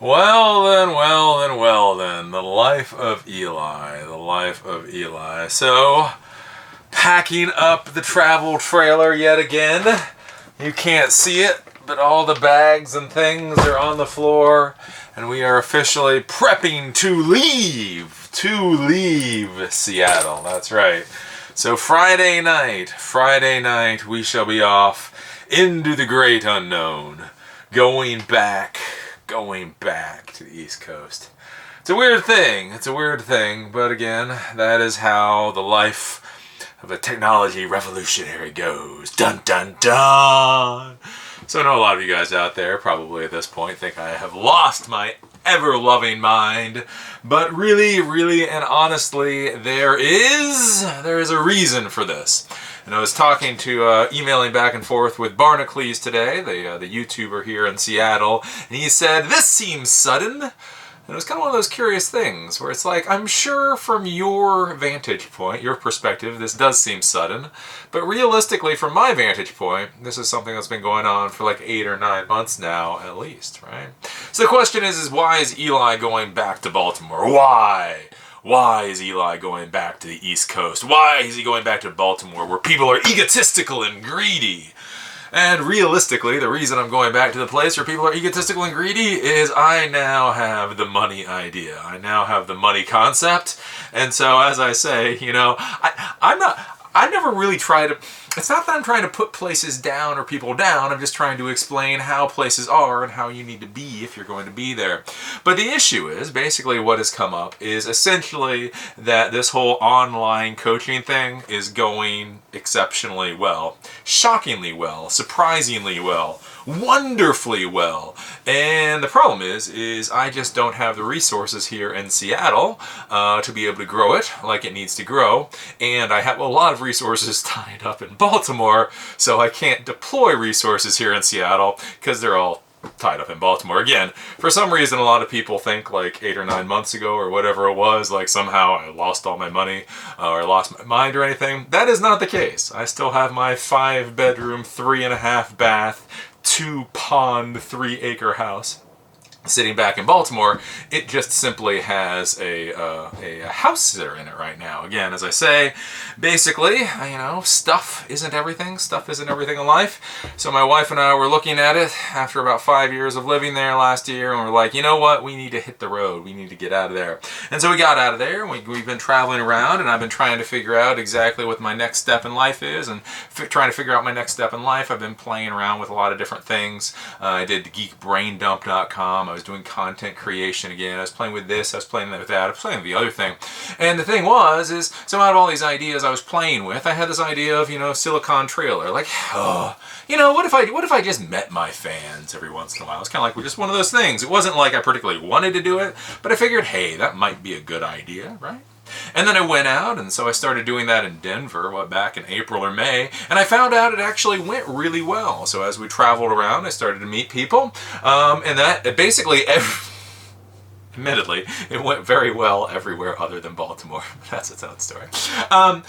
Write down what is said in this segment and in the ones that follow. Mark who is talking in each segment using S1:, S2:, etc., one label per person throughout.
S1: Well then, the life of Eli. So, packing up the travel trailer yet again. You can't see it, but all the bags and things are on the floor, and we are officially prepping to leave Seattle. That's right. So Friday night, we shall be off into the great unknown, going back to the East Coast. It's a weird thing, but again, that is how the life of a technology revolutionary goes. Dun dun dun! So I know a lot of you guys out there probably at this point think I have lost my ever-loving mind, but really and honestly, there is a reason for this. And I was talking to, emailing back and forth with Barnacles today, the YouTuber here in Seattle, and he said, "This seems sudden." And it was kind of one of those curious things where it's like, I'm sure from your vantage point, your perspective, this does seem sudden, but realistically from my vantage point, this is something that's been going on for like 8 or 9 months now at least, right? So the question is why is Eli going back to Baltimore? Why? Why is Eli going back to the East Coast? Why is he going back to Baltimore where people are egotistical and greedy? And realistically, the reason I'm going back to the place where people are egotistical and greedy is I now have the money idea. I now have the money concept. And so, as I say, I never really try to, it's not that I'm trying to put places down or people down, I'm just trying to explain how places are and how you need to be if you're going to be there. But the issue is, basically what has come up is essentially that this whole online coaching thing is going exceptionally well, shockingly well, surprisingly well, wonderfully well. And the problem is I just don't have the resources here in Seattle to be able to grow it like it needs to grow. And I have a lot of resources tied up in Baltimore, so I can't deploy resources here in Seattle because they're all tied up in Baltimore. Again, for some reason a lot of people think like 8 or 9 months ago or whatever it was, like somehow I lost all my money or lost my mind or anything. That is not the case. I still have my 5-bedroom, 3.5 bath, 2-pond, 3-acre house sitting back in Baltimore. It just simply has a house sitter in it right now. Again, as I say, basically, stuff isn't everything. Stuff isn't everything in life. So my wife and I were looking at it after about 5 years of living there last year, and we're like, you know what? We need to hit the road. We need to get out of there. And so we got out of there, and we've been traveling around, and I've been trying to figure out exactly what my next step in life is, and trying to figure out my next step in life. I've been playing around with a lot of different things. I did geekbraindump.com. I was doing content creation again. I was playing with this. I was playing with that. I was playing with the other thing. And the thing is so out of all these ideas I was playing with, I had this idea of, Silicon Trailer. Like, what if I just met my fans every once in a while? It's kind of like just one of those things. It wasn't like I particularly wanted to do it, but I figured, hey, that might be a good idea, right? And then I went out, and so I started doing that in Denver, back in April or May, and I found out it actually went really well. So as we traveled around, I started to meet people, and that basically admittedly, it went very well everywhere other than Baltimore. That's its own story. I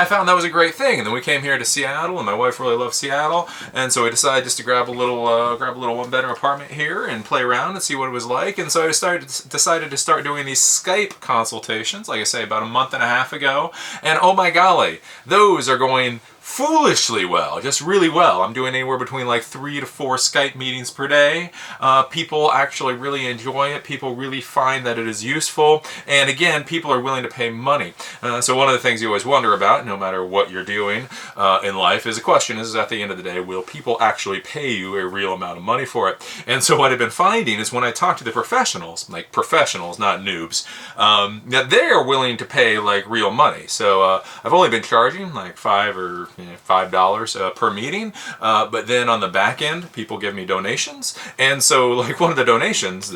S1: found that was a great thing. And then we came here to Seattle, and my wife really loves Seattle, and so we decided just to grab a little 1-bedroom apartment here and play around and see what it was like. And so I decided to start doing these Skype consultations, like I say, about a month and a half ago. And oh my golly, those are going foolishly well, just really well. I'm doing anywhere between like 3 to 4 Skype meetings per day. People actually really enjoy it. People really find that it is useful. And again, people are willing to pay money. So one of the things you always wonder about, no matter what you're doing in life, is the question is at the end of the day, will people actually pay you a real amount of money for it? And so what I've been finding is when I talk to the professionals, like professionals, not noobs, that they're willing to pay like real money. So I've only been charging like $5 per meeting, but then on the back end, people give me donations, and so like one of the donations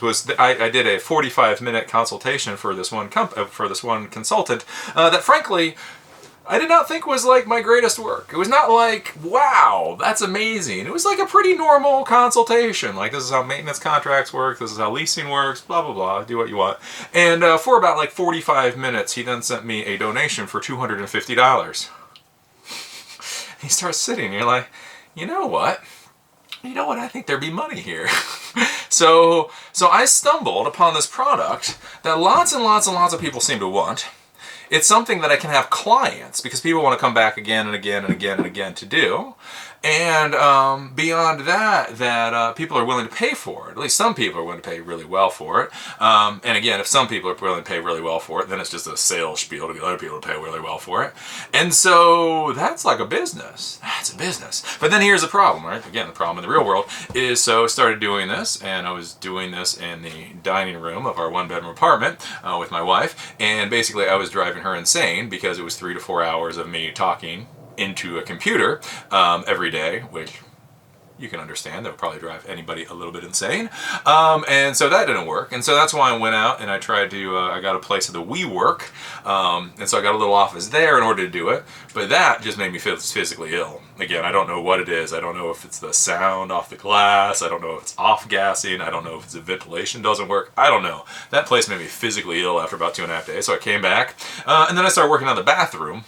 S1: was I did a 45-minute consultation for this one consultant that frankly I did not think was like my greatest work. It was not like, wow, that's amazing. It was like a pretty normal consultation. Like, this is how maintenance contracts work, this is how leasing works, blah, blah, blah, do what you want. And for about like 45 minutes, he then sent me a donation for $250. He starts sitting, and you're like, you know what? you know what, I think there'd be money here. So I stumbled upon this product that lots and lots and lots of people seem to want. It's something that I can have clients, because people want to come back again and again and again and again to do. And beyond that people are willing to pay for it. At least some people are willing to pay really well for it. And again, if some people are willing to pay really well for it, then it's just a sales spiel to get other people to pay really well for it. And so that's like a business. That's a business. But then here's the problem, right? Again, the problem in the real world is, so I started doing this, and I was doing this in the dining room of our one-bedroom apartment with my wife. And basically I was driving her insane, because it was 3 to 4 hours of me talking into a computer every day, which you can understand that would probably drive anybody a little bit insane. And so that didn't work. And so that's why I went out and I tried to, I got a place at the WeWork. And so I got a little office there in order to do it. But that just made me feel physically ill. Again, I don't know what it is. I don't know if it's the sound off the glass. I don't know if it's off-gassing. I don't know if it's the ventilation doesn't work. I don't know. That place made me physically ill after about 2.5 days. So I came back and then I started working on the bathroom.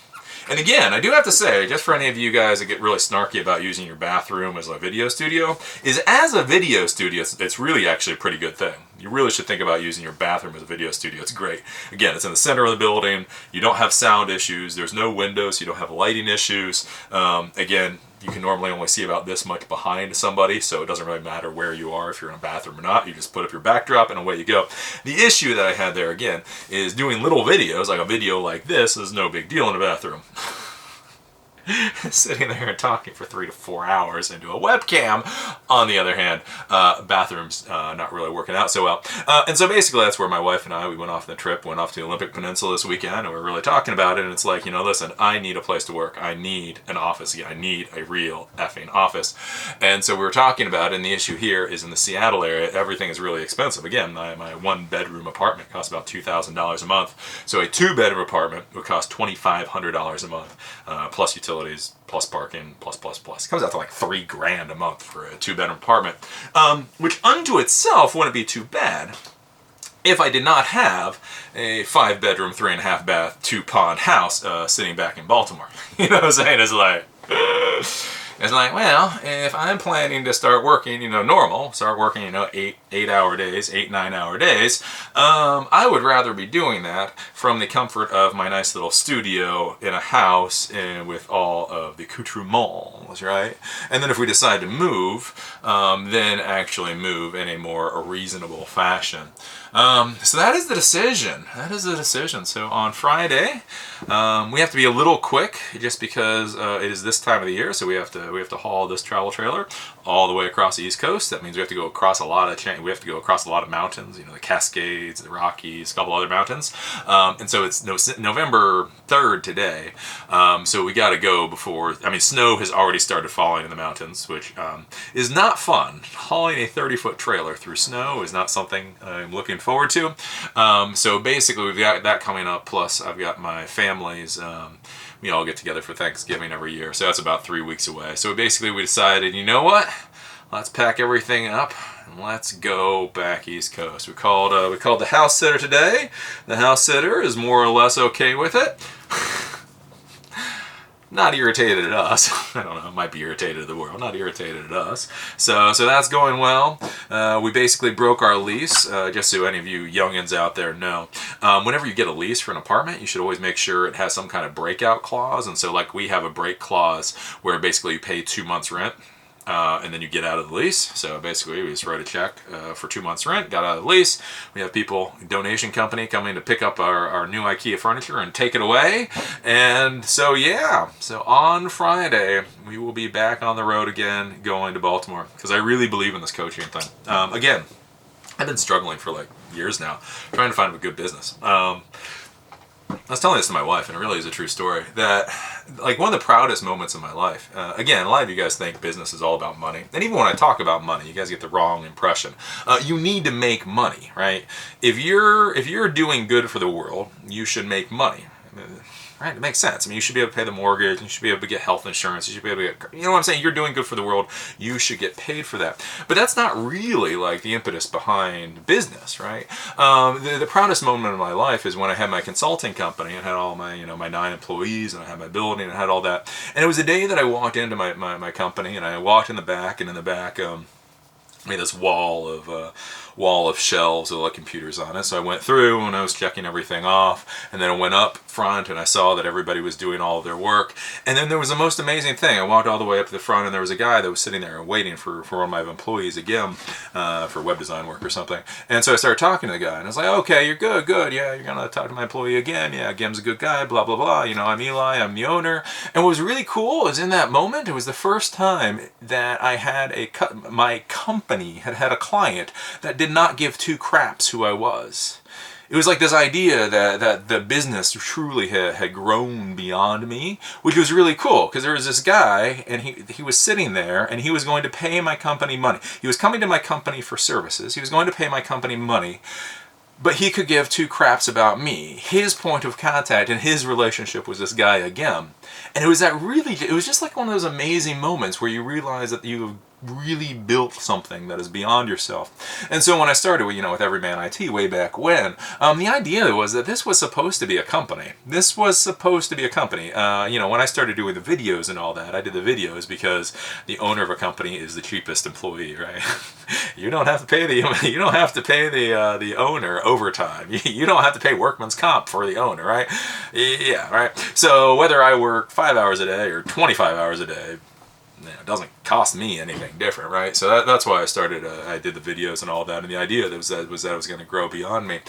S1: And again, I do have to say, just for any of you guys that get really snarky about using your bathroom as a video studio, is as a video studio, it's really actually a pretty good thing. You really should think about using your bathroom as a video studio. It's great. Again, it's in the center of the building. You don't have sound issues. There's no windows. So you don't have lighting issues. Again, you can normally only see about this much behind somebody, so it doesn't really matter where you are, if you're in a bathroom or not. You just put up your backdrop and away you go. The issue that I had there, again, is doing little videos, like a video like this is no big deal in a bathroom. Sitting there and talking for 3 to 4 hours into a webcam, on the other hand, bathrooms not really working out so well. And so basically that's where my wife and we went off the trip, went off to the Olympic Peninsula this weekend, and we were really talking about it, and it's like, you know, listen, I need a place to work. I need an office. Yeah, I need a real effing office. And so we were talking about it, and the issue here is in the Seattle area, everything is really expensive. Again, my one-bedroom apartment costs about $2,000 a month. So a 2-bedroom apartment would cost $2,500 a month, plus utilities, plus parking, plus. It comes out to like $3,000 a month for a 2-bedroom apartment, which unto itself wouldn't be too bad if I did not have a 5-bedroom, 3.5 bath, 2-pond house sitting back in Baltimore. You know what I'm saying? It's like, well, if I'm planning to start working, start working, 8-hour days, 9-hour days, I would rather be doing that from the comfort of my nice little studio in a house and with all of the accoutrements, right? And then if we decide to move, then actually move in a more reasonable fashion. So that is the decision. So on Friday, we have to be a little quick, just because it is this time of the year. So we have to haul this travel trailer all the way across the East Coast. That means we have to go across a lot of mountains. The Cascades, the Rockies, a couple other mountains. And so it's November 3rd today. So we got to go before. Snow has already started falling in the mountains, which is not fun. Hauling a 30-foot trailer through snow is not something I'm looking forward to. So basically we've got that coming up, plus I've got my family's, we all get together for Thanksgiving every year, so that's about 3 weeks away. So basically we decided, you know what, let's pack everything up and let's go back East Coast. We called the house sitter today. The house sitter is more or less okay with it. Not irritated at us. I don't know, might be irritated at the world, not irritated at us. So that's going well. We basically broke our lease, just so any of you youngins out there know. Whenever you get a lease for an apartment, you should always make sure it has some kind of breakout clause. And so like we have a break clause where basically you pay 2 months rent. And then you get out of the lease. So basically we just wrote a check for 2 months rent, got out of the lease. We have people, donation company, coming to pick up our new IKEA furniture and take it away. And so yeah, so on Friday, we will be back on the road again, going to Baltimore, because I really believe in this coaching thing. Again, I've been struggling for like years now, trying to find a good business. I was telling this to my wife, and it really is a true story, that like one of the proudest moments of my life, again, a lot of you guys think business is all about money, and even when I talk about money, you guys get the wrong impression. You need to make money, right? If you're doing good for the world, you should make money. right? It makes sense. I mean, you should be able to pay the mortgage, you should be able to get health insurance, you should be able to get, you know what I'm saying? You're doing good for the world, you should get paid for that. But that's not really like the impetus behind business, right? The proudest moment of my life is when I had my consulting company and had all my, my 9 employees, and I had my building and I had all that. And it was the day that I walked into my company, and I walked in the back, and in the back, I made this wall of shelves with like computers on it. So I went through and I was checking everything off, and then I went up front and I saw that everybody was doing all of their work. And then there was the most amazing thing. I walked all the way up to the front, and there was a guy that was sitting there waiting for one of my employees again, for web design work or something. And so I started talking to the guy, and I was like, okay, you're good, yeah, you're gonna talk to my employee again, yeah, Gim's a good guy, blah blah blah, I'm Eli, I'm the owner. And what was really cool is in that moment, it was the first time that I had my company had a client that did not give two craps who I was. It was like this idea that the business truly had grown beyond me, which was really cool, because there was this guy, and he was sitting there, and he was going to pay my company money. He was coming to my company for services. He was going to pay my company money, but he could give two craps about me. His point of contact and his relationship was this guy again. And it was just like one of those amazing moments where you realize that you've really built something that is beyond yourself. And so when I started with Everyman IT way back when, the idea was that this was supposed to be a company. When I started doing the videos and all that, I did the videos because the owner of a company is the cheapest employee, right? You don't have to pay the owner overtime. You don't have to pay workman's comp for the owner, right? Yeah, right. So whether I work 5 hours a day or 25 hours a day, it doesn't cost me anything different, right? So that's why I did the videos and all that, and the idea was that it was going to grow beyond me.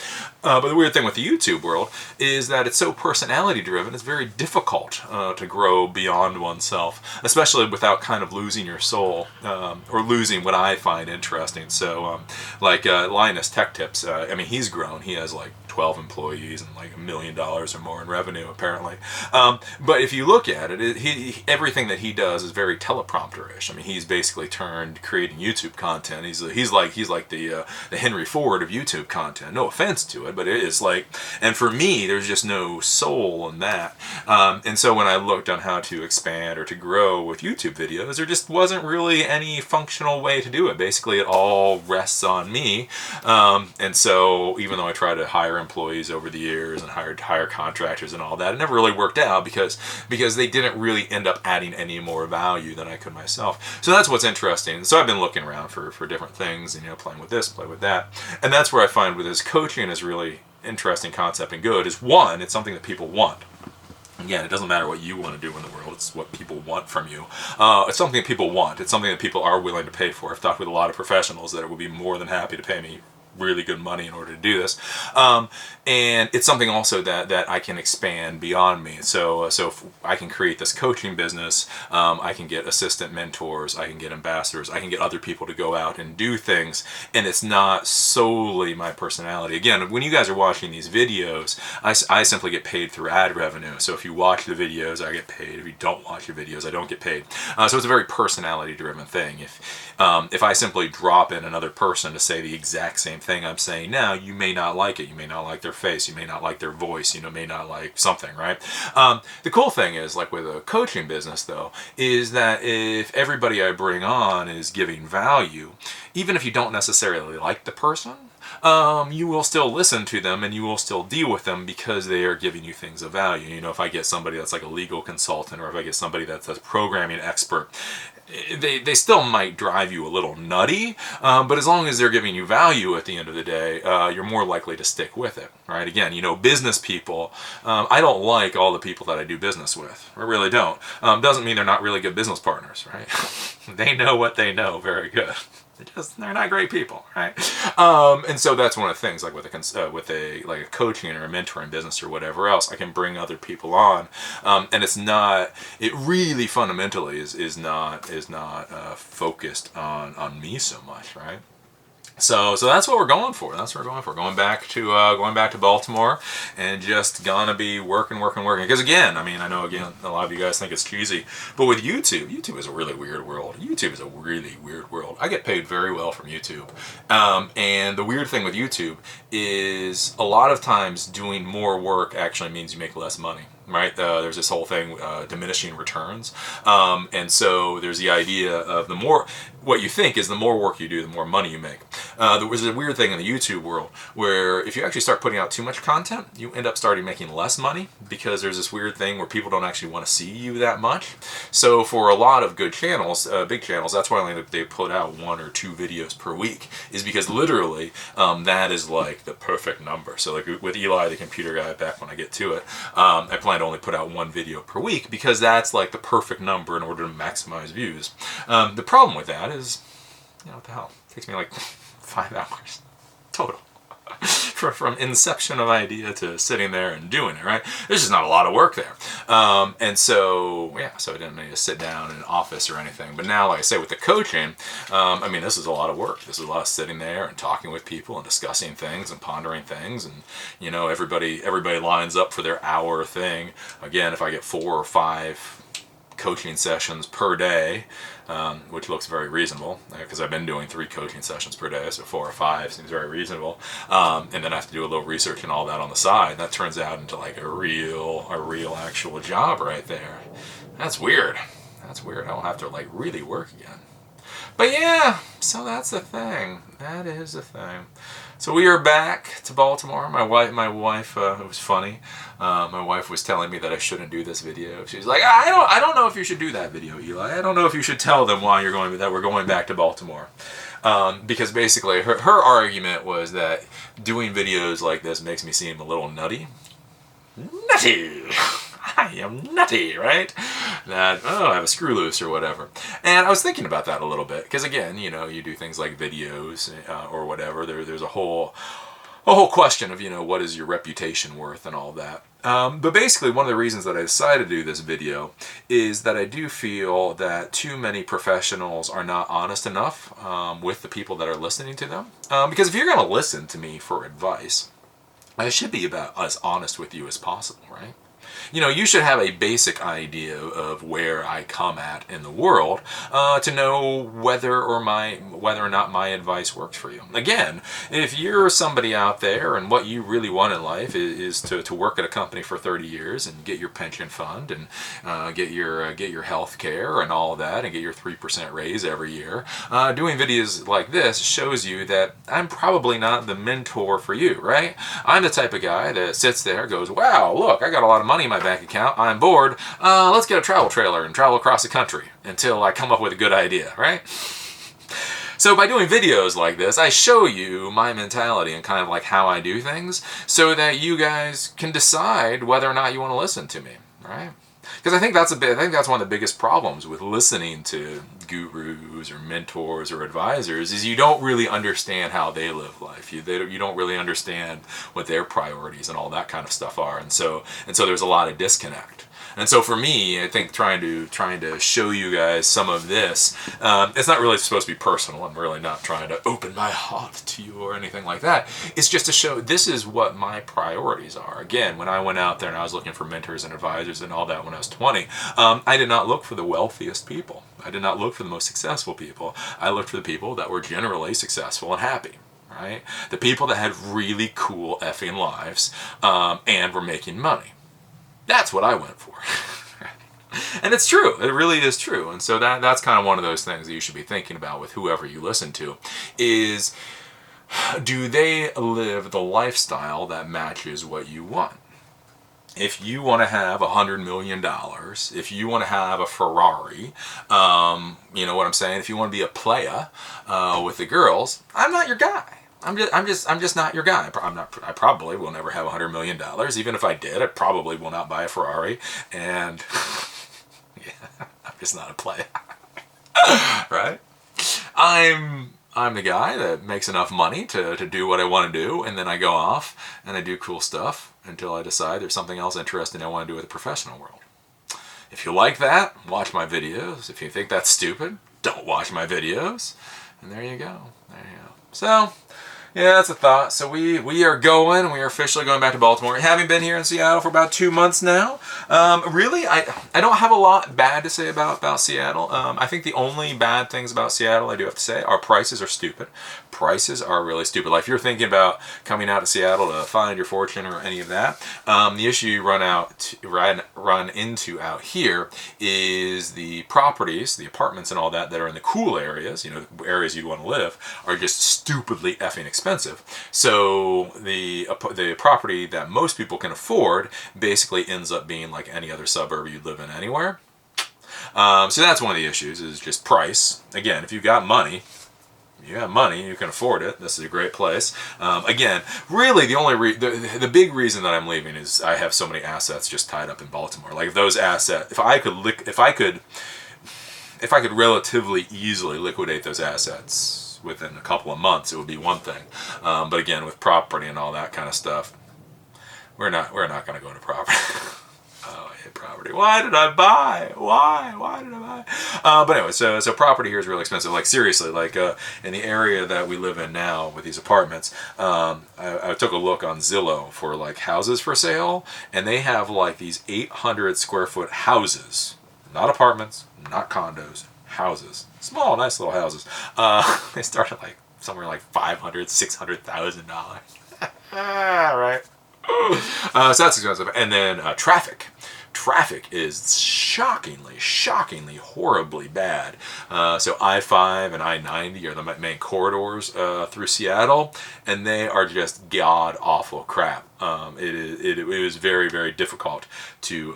S1: But the weird thing with the YouTube world is that it's so personality driven, it's very difficult to grow beyond oneself, especially without kind of losing your soul, or losing what I find interesting. So Linus Tech Tips, he's grown. He has like 12 employees and like $1 million or more in revenue apparently. But if you look at it, everything that he does is very teleprompter-ish. He's basically turned creating YouTube content. He's like the Henry Ford of YouTube content. No offense to it, but it is like. And for me, there's just no soul in that. And so when I looked on how to expand or to grow with YouTube videos, there just wasn't really any functional way to do it. Basically, it all rests on me. And so even though I try to hire employees over the years and hire contractors and all that, it never really worked out because they didn't really end up adding any more value than I could myself. So that's what's interesting. So I've been looking around for different things, and playing with this, play with that, and that's where I find with this coaching is really interesting concept and good. Is one, it's something that people want. Again, it doesn't matter what you want to do in the world, it's what people want from you. It's something that people want. It's something that people are willing to pay for. I've talked with a lot of professionals that would be more than happy to pay me really good money in order to do this, and it's something also that I can expand beyond me. So if I can create this coaching business, I can get assistant mentors, I can get ambassadors, I can get other people to go out and do things, and it's not solely my personality. Again, when you guys are watching these videos, I simply get paid through ad revenue. So if you watch the videos, I get paid. If you don't watch the videos, I don't get paid. So it's a very personality driven thing. If I simply drop in another person to say the exact same thing I'm saying now, you may not like it. You may not like their face. You may not like their voice. May not like something, right? The cool thing is, like with a coaching business though, is that if everybody I bring on is giving value, even if you don't necessarily like the person, you will still listen to them and you will still deal with them because they are giving you things of value. If I get somebody that's like a legal consultant, or if I get somebody that's a programming expert, they still might drive you a little nutty, but as long as they're giving you value at the end of the day, you're more likely to stick with it, right? Again, business people, I don't like all the people that I do business with. I really don't. Doesn't mean they're not really good business partners, right? They know what they know very good. They're not great people, right? And so that's one of the things, like with a coaching or a mentoring business or whatever else, I can bring other people on, and it really fundamentally is not focused on me so much, right? So that's what we're going for. Going back to Baltimore, and just gonna be working. Because again, I know a lot of you guys think it's cheesy, but with YouTube is a really weird world. I get paid very well from YouTube, and the weird thing with YouTube is a lot of times doing more work actually means you make less money. right? There's this whole thing, diminishing returns. And so there's the idea of the more, what you think is the more work you do, the more money you make. There was a weird thing in the YouTube world where if you actually start putting out too much content, you end up starting making less money, because there's this weird thing where people don't actually want to see you that much. So for a lot of good channels, big channels, that's why they put out 1 or 2 videos per week, is because literally that is like the perfect number. So like with Eli, the computer guy, back when I get to it, I plan to only put out 1 video per week, because that's like the perfect number in order to maximize views. The problem with that is, what the hell? It takes me like 5 hours total. From inception of idea to sitting there and doing it, right? There's just not a lot of work there. And so, yeah, so I didn't need to sit down in an office or anything. But now, like I say, with the coaching, I mean, this is a lot of work. This is a lot of sitting there and talking with people and discussing things and pondering things. And, everybody lines up for their hour thing. Again, if I get 4 or 5 coaching sessions per day, which looks very reasonable, because I've been doing 3 coaching sessions per day, so 4 or 5 seems very reasonable. And then I have to do a little research and all that on the side. That turns out into like a real actual job right there. That's weird. I'll have to like really work again. But yeah, so that's the thing. That is the thing. So we are back to Baltimore. My wife, it was funny. My wife was telling me that I shouldn't do this video. She was like, I don't know if you should do that video, Eli. I don't know if you should tell them why that we're going back to Baltimore. Because basically her argument was that doing videos like this makes me seem a little nutty. Nutty! I am nutty, right? That, I have a screw loose or whatever. And I was thinking about that a little bit, because again, you do things like videos or whatever. There's a whole question of, what is your reputation worth and all that. But basically, one of the reasons that I decided to do this video is that I do feel that too many professionals are not honest enough with the people that are listening to them. Because if you're going to listen to me for advice, I should be about as honest with you as possible, right? You should have a basic idea of where I come at in the world to know whether or not my advice works for you. Again, if you're somebody out there and what you really want in life is to work at a company for 30 years and get your pension fund and get your health care and all that and get your 3% raise every year, doing videos like this shows you that I'm probably not the mentor for you, right? I'm the type of guy that sits there, goes, wow, look, I got a lot of money in my bank account, I'm bored, let's get a travel trailer and travel across the country until I come up with a good idea, right? So by doing videos like this, I show you my mentality and kind of like how I do things so that you guys can decide whether or not you want to listen to me, right? Because I think that's one of the biggest problems with listening to gurus or mentors or advisors is you don't really understand how they live life. You don't really understand what their priorities and all that kind of stuff are, and so there's a lot of disconnect. And so for me, I think trying to show you guys some of this, it's not really supposed to be personal. I'm really not trying to open my heart to you or anything like that. It's just to show this is what my priorities are. Again, when I went out there and I was looking for mentors and advisors and all that when I was 20, I did not look for the wealthiest people. I did not look for the most successful people. I looked for the people that were generally successful and happy. Right? The people that had really cool effing lives and were making money. That's what I went for. And it's true. It really is true. And so that's kind of one of those things that you should be thinking about with whoever you listen to is, do they live the lifestyle that matches what you want? If you want to have $100 million, if you want to have a Ferrari, you know what I'm saying? If you want to be a playa with the girls, I'm not your guy. I'm just not your guy. I probably will never have $100 million. Even if I did, I probably will not buy a Ferrari. And yeah, I'm just not a player, right? I'm the guy that makes enough money to do what I want to do, and then I go off and I do cool stuff until I decide there's something else interesting I want to do with the professional world. If you like that, watch my videos. If you think that's stupid, don't watch my videos. And there you go. There you go. So, Yeah, that's a thought. So we are going. We are officially going back to Baltimore. Having been here in Seattle for about 2 months now. Really, I don't have a lot bad to say about Seattle. I think the only bad things about Seattle, I do have to say, are prices are stupid. Prices are really stupid. Like if you're thinking about coming out to Seattle to find your fortune or any of that, the issue you run into out here is the properties, the apartments, and all that are in the cool areas. You know, areas you want to live are just stupidly effing expensive. So the property that most people can afford basically ends up being like any other suburb you'd live in anywhere. So that's one of the issues is just price. Again, if you've got money, you have money, you can afford it. This is a great place. Again, really, the big reason that I'm leaving is I have so many assets just tied up in Baltimore. Like if those assets, if I could relatively easily liquidate those assets within a couple of months, it would be one thing. But again, with property and all that kind of stuff, we're not going to go into property. Oh, I hate property. Why did I buy? Why did I buy? But anyway, so property here is really expensive. Like seriously, like in the area that we live in now with these apartments, I took a look on Zillow for like houses for sale, and they have like these 800 square foot houses, not apartments, not condos, houses, small, nice little houses. They start at like somewhere like $500,000, $600,000. Right. So that's expensive. And then traffic. Traffic is shockingly, horribly bad. So I-5 and I-90 are the main corridors through Seattle, and they are just god awful crap. It was very, very difficult to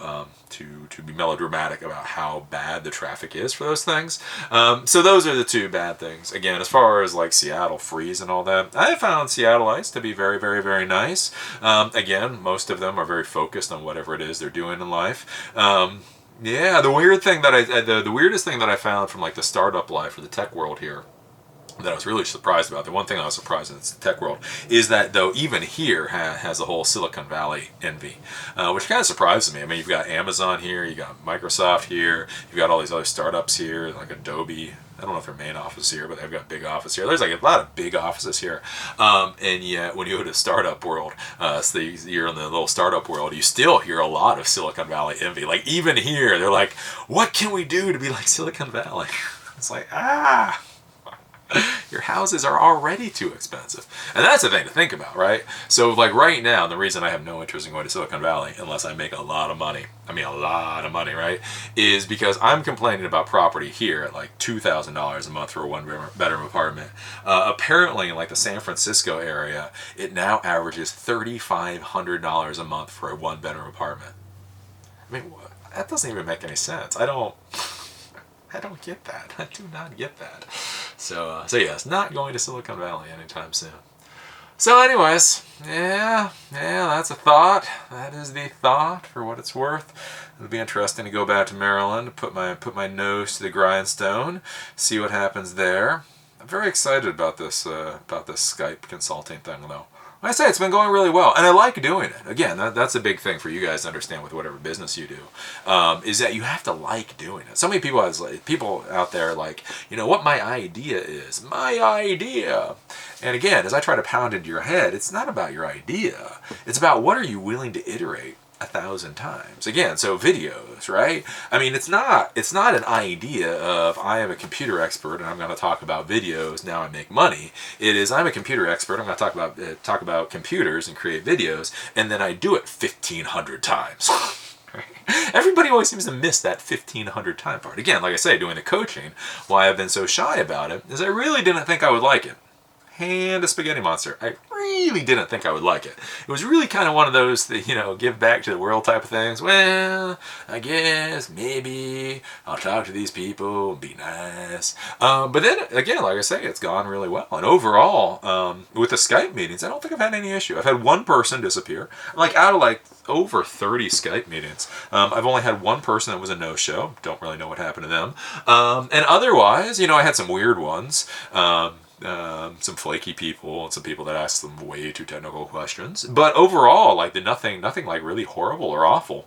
S1: be melodramatic about how bad the traffic is for those things. So those are the two bad things. Again, as far as like Seattle freeze and all that, I found Seattleites to be very, very, very nice. Again, most of them are very focused on whatever it is they're doing in life. Yeah, the weirdest thing that I found from like the startup life or the tech world here that I was really surprised about, the one thing I was surprised in the tech world, is that though even here has a whole Silicon Valley envy, which kind of surprises me. I mean, you've got Amazon here, you got Microsoft here, you've got all these other startups here, like Adobe. I don't know if their main office here, but they've got a big office here. There's like a lot of big offices here. And yet when you go to the startup world, so you're in the little startup world, you still hear a lot of Silicon Valley envy. Like even here, they're like, what can we do to be like Silicon Valley? It's like, your houses are already too expensive. And that's the thing to think about, right? So like right now, the reason I have no interest in going to Silicon Valley, unless I make a lot of money, right, is because I'm complaining about property here at like $2,000 a month for a one-bedroom apartment. Apparently in like the San Francisco area, it now averages $3,500 a month for a one-bedroom apartment. I mean, that doesn't even make any sense. I don't get that. I do not get that. So yes, not going to Silicon Valley anytime soon. So anyways, yeah, that's a thought. That is the thought for what it's worth. It'll be interesting to go back to Maryland, put my nose to the grindstone, see what happens there. I'm very excited about this Skype consulting thing though. Like I say, it's been going really well, and I like doing it. Again, that's a big thing for you guys to understand with whatever business you do, is that you have to like doing it. So many people out there are like, you know, what my idea is. My idea. And again, as I try to pound into your head, it's not about your idea. It's about what are you willing to iterate 1,000 times. Again, so videos, right? I mean, it's not an idea of I am a computer expert and I'm going to talk about videos, now I make money. It is I'm a computer expert, I'm going to talk about computers and create videos, and then I do it 1,500 times. Everybody always seems to miss that 1,500 time part. Again, like I say, doing the coaching, why I've been so shy about it is I really didn't think I would like it. And a spaghetti monster. I really didn't think I would like it. It was really kind of one of those, give back to the world type of things. Well, I guess, maybe, I'll talk to these people and be nice. But then, again, like I say, it's gone really well. And overall, with the Skype meetings, I don't think I've had any issue. I've had one person disappear. Like, out of like over 30 Skype meetings, I've only had one person that was a no-show. Don't really know what happened to them. And otherwise, I had some weird ones. Some flaky people and some people that asked them way too technical questions. But overall, like nothing like really horrible or awful.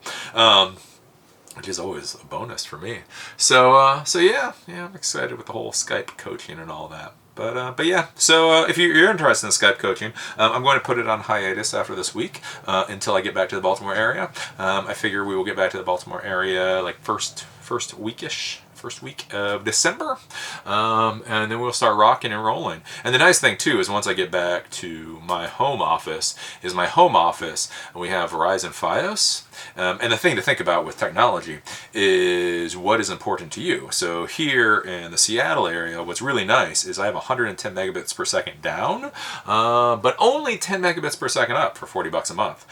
S1: which is always a bonus for me. So yeah, I'm excited with the whole Skype coaching and all that. But yeah, so if you're interested in Skype coaching, I'm going to put it on hiatus after this week until I get back to the Baltimore area. I figure we will get back to the Baltimore area like first week of December, and then we'll start rocking and rolling. And the nice thing too is once I get back to my home office, and we have Verizon Fios. And the thing to think about with technology is what is important to you. So here in the Seattle area, what's really nice is I have 110 megabits per second down, but only 10 megabits per second up for $40 a month.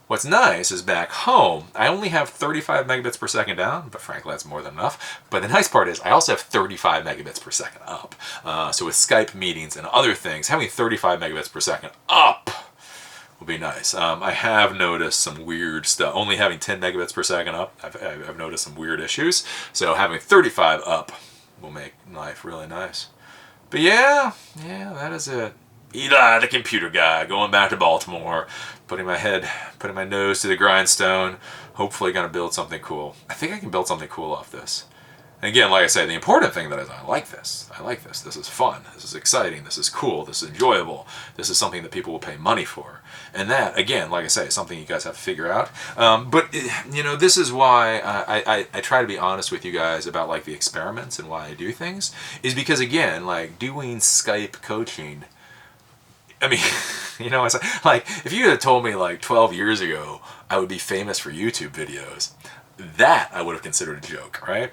S1: What's nice is back home, I only have 35 megabits per second down, but frankly that's more than enough. But the nice part is I also have 35 megabits per second up. So with Skype meetings and other things, having 35 megabits per second up will be nice. I have noticed some weird stuff. Only having 10 megabits per second up, I've noticed some weird issues. So having 35 up will make life really nice. But yeah, that is it. Eli, the computer guy, going back to Baltimore, putting my nose to the grindstone, hopefully going to build something cool. I think I can build something cool off this. And again, like I say, the important thing that is I like this. This is fun. This is exciting. This is cool. This is enjoyable. This is something that people will pay money for. And that, again, like I say, is something you guys have to figure out. But this is why I try to be honest with you guys about like the experiments and why I do things, is because again, like doing Skype coaching, I mean, it's like if you had told me like 12 years ago I would be famous for YouTube videos, that I would have considered a joke, right?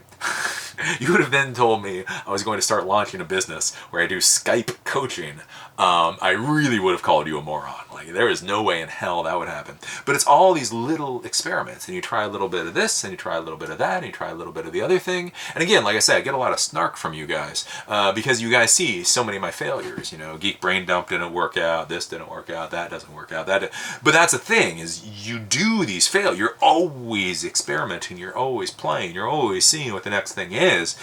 S1: You would have then told me I was going to start launching a business where I do Skype coaching. I really would have called you a moron. Like, there is no way in hell that would happen. But it's all these little experiments, and you try a little bit of this, and you try a little bit of that, and you try a little bit of the other thing. And again, like I said, I get a lot of snark from you guys because you guys see so many of my failures. Geek Brain Dump didn't work out, this didn't work out, that doesn't work out, But that's the thing, is you do these fail. You're always experimenting, you're always playing, you're always seeing what the next thing is.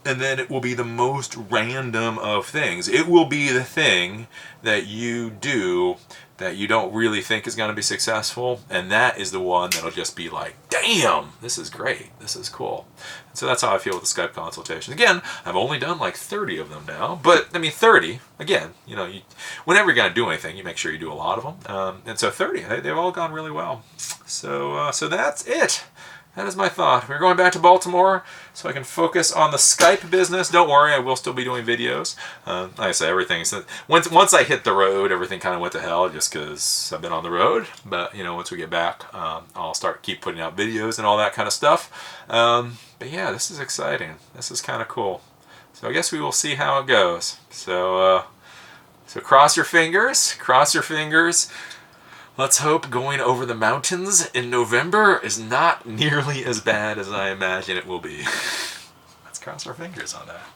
S1: And then it will be the most random of things. It will be the thing that you do that you don't really think is going to be successful, and that is the one that'll just be like, damn, this is great, this is cool. And so that's how I feel with the Skype consultations. Again, I've only done like 30 of them now, but I mean 30, again, whenever you're going to do anything, you make sure you do a lot of them. And so 30, they've all gone really well. So that's it. That is my thought. We're going back to Baltimore so I can focus on the Skype business. Don't worry, I will still be doing videos. Like I say, everything. So once I hit the road, everything kind of went to hell just because I've been on the road. But once we get back, I'll keep putting out videos and all that kind of stuff. But yeah, this is exciting. This is kind of cool. So I guess we will see how it goes. So cross your fingers. Cross your fingers. Let's hope going over the mountains in November is not nearly as bad as I imagine it will be. Let's cross our fingers on that.